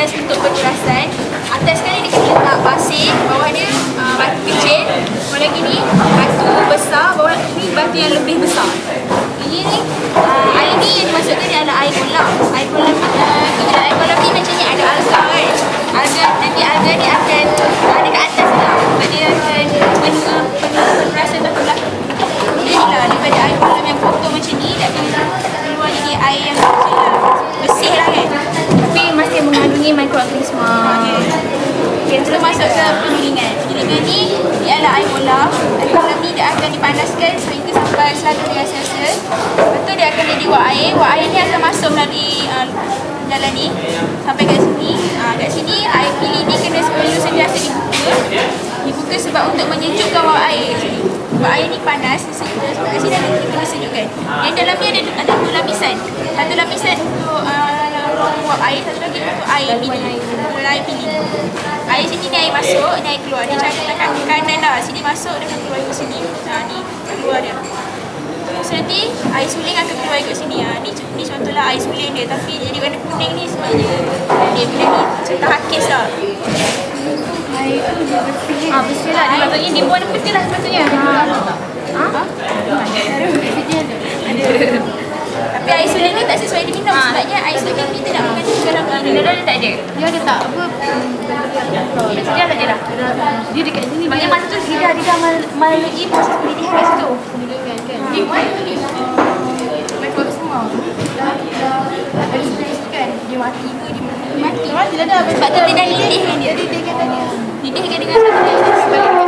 test untuk pengurasan. Atas sekali dia kena letak pasir, bawah dia batu kecil, bawah lagi ni batu besar, bawah ni batu yang lebih besar. Ini ni air ni yang dimasukkan ni adalah air kolam. Air kolam ni macam ni ada alga kan. Nanti alga ni akan ada kat atas lah. Dia akan penurasa kat belakang. Dia ni lah daripada air kolam yang kotor macam ni dia akan keluar jadi air yang bersih lah kan. Tapi masih mengandungi mikroorganisma. Okay, sebelum masuk ke penggilingan. Penggilingan ni ialah air kolam. Air kolam ni dia akan dipanaskan sehingga sampai 100°C. Lepas tu dia akan jadi wak air. Wak air ni akan masuk melalui jalan ni sampai kat sini. Kat sini air pilih ni kena perlu sentiasa dibuka sebab untuk menyejukkan wak air. Wak air ni panas sebab kat sini ada kena sejukkan. Yang dalam ni ada dua lapisan. Satu lapisan untuk wak air, satu lagi untuk air pilih. Air pilih. Air sini ni air masuk, ni air keluar. Dia tekan ke kanan lah. Sini masuk, dia akan keluar ke sini. Ni keluar dia. So nanti air suling akan keluar ikut sini. Ni contohlah air suling dia. Tapi jadi warna kuning ni sebabnya dia bila ni contoh hakis lah. Air tu dia bersih. Bersih lah. Dia patutnya dia buat putih lah sepatutnya. Ada. Tapi air suling ni tak sesuai diminum sebabnya air suling ni tidak mengandung garam. Garam dia tak ada. Dia ada tak apa? Macam dia tak ada lah. Dia dekat sini. Sebabnya masa tu dia dah melalui proses pendidikan kat situ. Pendidikan kan. Mereka semua. Ada kan. Dia mati ke dia mati. Mati dah dah. Sebab tu dia dah lidih kan dia. Dia lidihkan tadi. Lidihkan dengan satu